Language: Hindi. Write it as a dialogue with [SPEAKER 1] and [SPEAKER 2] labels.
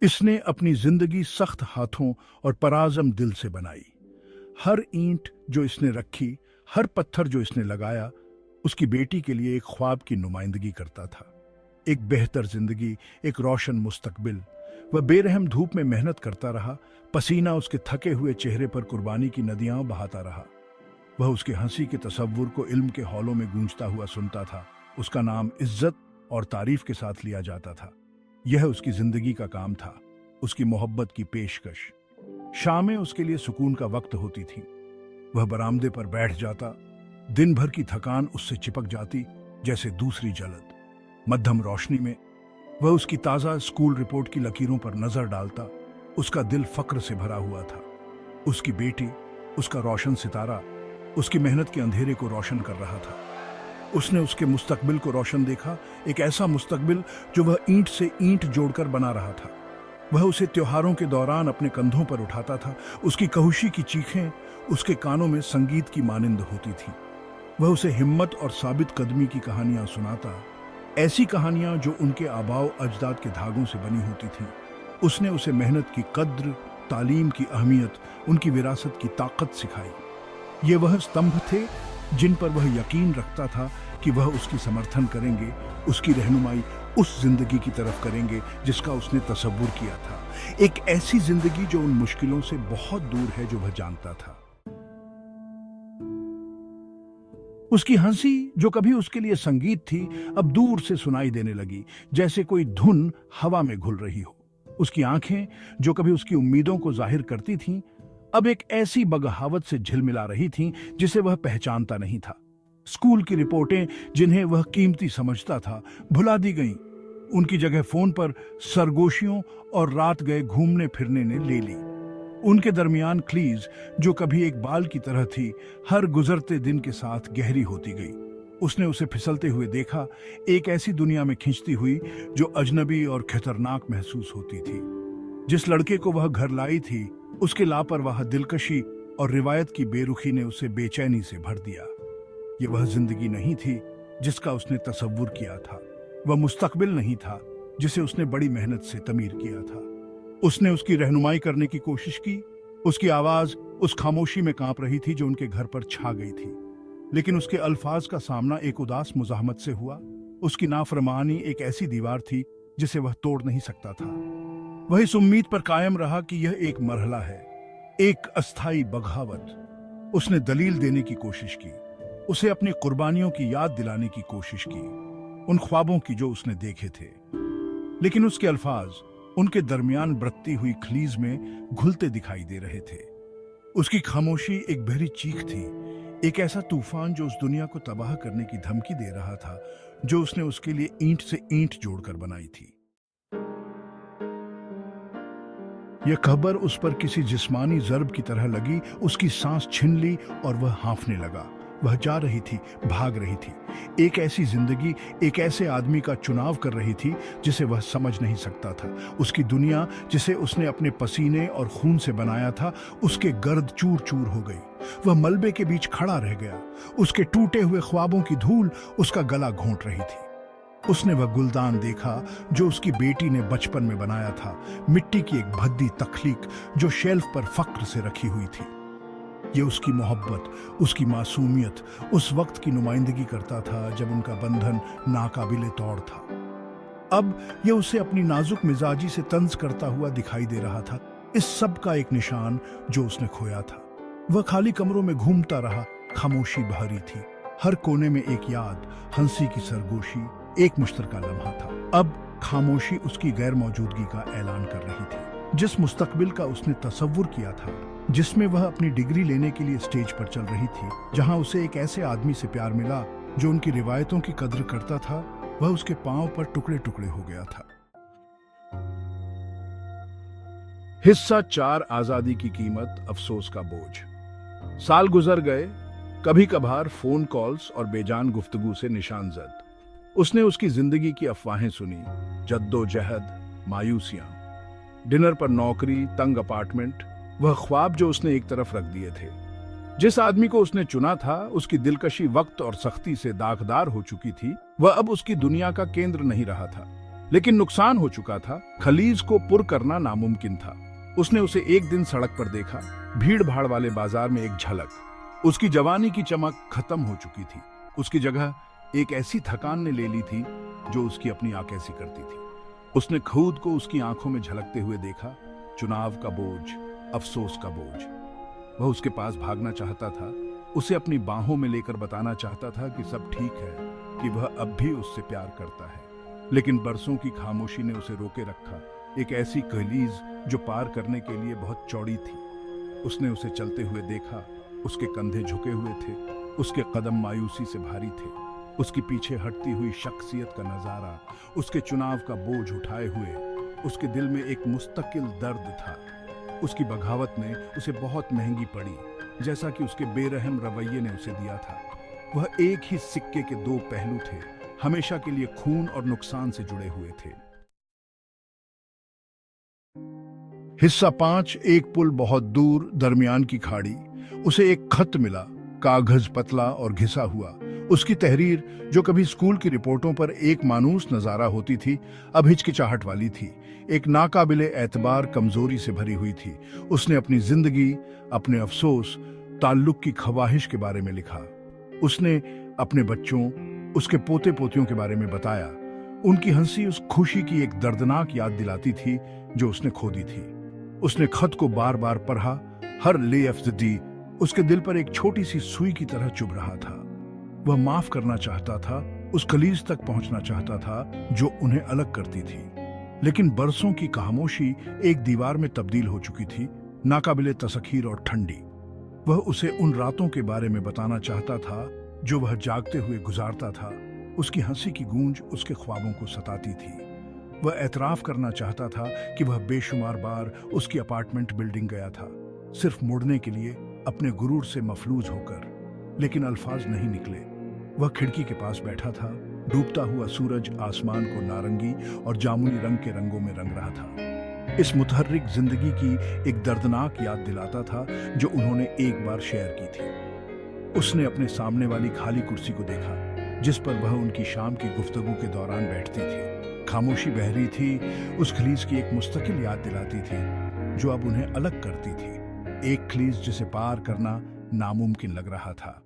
[SPEAKER 1] इसने अपनी जिंदगी सख्त हाथों और पराजम दिल से बनाई। हर ईंट जो इसने रखी, हर पत्थर जो इसने लगाया, उसकी बेटी के लिए एक ख्वाब की नुमाइंदगी करता था। एक बेहतर जिंदगी, एक रोशन मुस्तकबिल। वह बेरहम धूप में मेहनत करता रहा, पसीना उसके थके हुए चेहरे पर कुर्बानी की नदियां बहाता रहा। वह उसके हंसी के तसव्वुर को इल्म के हॉलों में गूंजता हुआ सुनता था। उसका नाम इज्जत और तारीफ के साथ लिया जाता था। यह उसकी जिंदगी का काम था, उसकी मोहब्बत की पेशकश। शामें उसके लिए सुकून का वक्त होती थी। वह बरामदे पर बैठ जाता, दिन भर की थकान उससे चिपक जाती जैसे दूसरी जलद। मध्यम रोशनी में वह उसकी ताज़ा स्कूल रिपोर्ट की लकीरों पर नजर डालता। उसका दिल फक्र से भरा हुआ था। उसकी बेटी, उसका रोशन सितारा, उसकी मेहनत के अंधेरे को रोशन कर रहा था। उसने उसके मुस्तकबिल को रोशन देखा, एक ऐसा मुस्तकबिल जो वह ईंट से ईंट जोड़कर बना रहा था। वह उसे त्योहारों के दौरान अपने कंधों पर उठाता था। उसकी कहुशी की चीखें उसके कानों में संगीत की मानिंद होती थी। वह उसे हिम्मत और साबित कदमी की कहानियां सुनाता, ऐसी कहानियां जो उनके आबाओ अजदाद के धागों से बनी होती थीं। उसने उसे मेहनत की कद्र, तालीम की अहमियत, उनकी विरासत की ताकत सिखाई। ये वह स्तंभ थे जिन पर वह यकीन रखता था कि वह उसकी समर्थन करेंगे, उसकी रहनुमाई उस जिंदगी की तरफ करेंगे जिसका उसने तसव्वुर किया था। एक ऐसी जिंदगी जो उन मुश्किलों से बहुत दूर है जो वह जानता था। उसकी हंसी जो कभी उसके लिए संगीत थी, अब दूर से सुनाई देने लगी, जैसे कोई धुन हवा में घुल रही हो। उसकी आंखें जो कभी उसकी उम्मीदों को जाहिर करती थीं, अब एक ऐसी बगावत से झिलमिला रही थीं जिसे वह पहचानता नहीं था। स्कूल की रिपोर्टें जिन्हें वह कीमती समझता था, भुला दी गईं। उनकी जगह फोन पर सरगोशियों और रात गए घूमने फिरने ने ले ली। उनके दरमियान क्लीज जो कभी एक बाल की तरह थी, हर गुजरते दिन के साथ गहरी होती गई। उसने उसे फिसलते हुए देखा, एक ऐसी दुनिया में खिंचती हुई जो अजनबी और खतरनाक महसूस होती थी। जिस लड़के को वह घर लाई थी, उसके लापरवाह दिलकशी और रिवायत की बेरुखी ने उसे बेचैनी से भर दिया। यह वह जिंदगी नहीं थी जिसका उसने तसव्वुर किया था। वह मुस्तकबिल नहीं था जिसे उसने बड़ी मेहनत से तमीर किया था। उसने उसकी रहनुमाई करने की कोशिश की। उसकी आवाज उस खामोशी में कांप रही थी जो उनके घर पर छा गई थी। लेकिन उसके अल्फाज का सामना एक उदास मुजाहमत से हुआ। उसकी नाफरमानी एक ऐसी दीवार थी जिसे वह तोड़ नहीं सकता था। वह इस उम्मीद पर कायम रहा कि यह एक मरहला है, एक अस्थाई बगावत। उसने दलील देने की कोशिश की, उसे अपनी कुर्बानियों की याद दिलाने की कोशिश की, उन ख्वाबों की जो उसने देखे थे। लेकिन उसके अल्फाज उनके दरमियान बरतती हुई खलीज में घुलते दिखाई दे रहे थे। उसकी खामोशी एक बहरी चीख थी, एक ऐसा तूफान जो उस दुनिया को तबाह करने की धमकी दे रहा था जो उसने उसके लिए ईंट से ईंट जोड़कर बनाई थी। यह खबर उस पर किसी जिस्मानी जर्ब की तरह लगी। उसकी सांस छिन ली और वह हांफने लगा। वह जा रही थी, भाग रही थी। एक ऐसी जिंदगी, एक ऐसे आदमी का चुनाव कर रही थी जिसे वह समझ नहीं सकता था। उसकी दुनिया जिसे उसने अपने पसीने और खून से बनाया था, उसके गर्द चूर चूर हो गई। वह मलबे के बीच खड़ा रह गया। उसके टूटे हुए ख्वाबों की धूल उसका गला घोंट रही थी। उसने वह गुलदान देखा जो उसकी बेटी ने बचपन में बनाया था, मिट्टी की एक भद्दी तख्लीक जो शेल्फ पर फक्र से रखी हुई थी। ये उसकी मोहब्बत, उसकी मासूमियत उस वक्त की नुमाइंदगी करता था जब उनका बंधन नाकाबिले तोड़ था। अब ये उसे अपनी नाजुक मिजाजी से तंज करता हुआ दिखाई दे रहा था। इस सब का एक निशान जो उसने खोया था। वह खाली कमरों में घूमता रहा, खामोशी बहरी थी। हर कोने में एक याद, हंसी की सरगोशी, एक मुश्तरका लम्हा था। अब खामोशी उसकी गैर मौजूदगी का ऐलान कर रही थी। जिस मुस्तकबिल का उसने तसव्वुर किया था, जिसमें वह अपनी डिग्री लेने के लिए स्टेज पर चल रही थी, जहां उसे एक ऐसे आदमी से प्यार मिला जो उनकी रिवायतों की कद्र करता था, वह उसके पांव पर टुकड़े टुकड़े हो गया था। हिस्सा 4, आजादी की कीमत, अफसोस का बोझ। साल गुजर गए, कभी कभार फोन कॉल्स और बेजान गुफ्तगू से निशानजद। उसने उसकी जिंदगी की अफवाहें सुनी, जद्दोजहद, मायूसियां, डिनर पर नौकरी, तंग अपार्टमेंट, वह ख्वाब जो उसने एक तरफ रख दिए थे। जिस आदमी को उसने चुना था, उसकी दिलकशी वक्त और सख्ती से दागदार हो चुकी थी। वह अब उसकी दुनिया का केंद्र नहीं रहा था। लेकिन नुकसान हो चुका था। खलीज को पुर करना नामुमकिन था। उसने उसे एक दिन सड़क पर देखा, भीड़ भाड़ वाले बाजार में एक झलक। उसकी जवानी की चमक खत्म हो चुकी थी। उसकी जगह एक ऐसी थकान ने ले ली थी जो उसकी अपनी आकैसी करती थी। उसने खुद को उसकी आंखों में झलकते हुए देखा। चुनाव का बोझ, अफसोस का बोझ। वह उसके पास भागना चाहता था, उसे अपनी बाहों में लेकर बताना चाहता था कि सब ठीक है, कि वह अब भी उससे प्यार करता है। लेकिन बरसों की खामोशी ने उसे रोके रखा, एक ऐसी कलीज जो पार करने के लिए बहुत चौड़ी थी। उसने उसे चलते हुए देखा। उसके कंधे झुके हुए थे, उसके कदम मायूसी से भारी थे। उसकी पीछे हटती हुई शख्सियत का नजारा, उसके चुनाव का बोझ उठाए हुए, उसके दिल में एक मुस्तकिल दर्द था। उसकी बगावत ने उसे बहुत महंगी पड़ी, जैसा कि उसके बेरहम रवैये ने उसे दिया था। वह एक ही सिक्के के दो पहलू थे, हमेशा के लिए खून और नुकसान से जुड़े हुए थे। हिस्सा 5। एक पुल बहुत दूर, दरमियान की खाड़ी। उसे एक खत मिला, कागज पतला और घिसा हुआ। उसकी तहरीर, जो कभी स्कूल की रिपोर्टों पर एक मानूस नजारा होती थी, अब हिचकिचाहट वाली थी, एक नाकाबिले एतबार कमजोरी से भरी हुई थी। उसने अपनी जिंदगी, अपने अफसोस, ताल्लुक की ख्वाहिश के बारे में लिखा। उसने अपने बच्चों, उसके पोते पोतियों के बारे में बताया। उनकी हंसी उस खुशी की एक दर्दनाक याद दिलाती थी जो उसने खो दी थी। उसने खत को बार बार पढ़ा। हर लफ्ज़ उसके दिल पर एक छोटी सी सुई की तरह चुभ रहा था। वह माफ करना चाहता था, उस कलीज तक पहुंचना चाहता था जो उन्हें अलग करती थी। लेकिन बरसों की खामोशी एक दीवार में तब्दील हो चुकी थी, नाकाबिले तसखीर और ठंडी। वह उसे उन रातों के बारे में बताना चाहता था जो वह जागते हुए गुजारता था। उसकी हंसी की गूंज उसके ख्वाबों को सताती थी। वह एतराफ करना चाहता था कि वह बेशुमार बार उसकी अपार्टमेंट बिल्डिंग गया था, सिर्फ मुड़ने के लिए, अपने गुरूर से मफलूज होकर। लेकिन अल्फाज नहीं निकले। वह खिड़की के पास बैठा था। डूबता हुआ सूरज आसमान को नारंगी और जामुनी रंग के रंगों में रंग रहा था। इस मुतहर्रिक जिंदगी की एक दर्दनाक याद दिलाता था जो उन्होंने एक बार शेयर की थी। उसने अपने सामने वाली खाली कुर्सी को देखा जिस पर वह उनकी शाम की गुफ्तगू के दौरान बैठती थी। खामोशी बह रही थी, उस खलीज की एक मुस्तकिल याद दिलाती थी जो अब उन्हें अलग करती थी। एक खलीज जिसे पार करना नामुमकिन लग रहा था।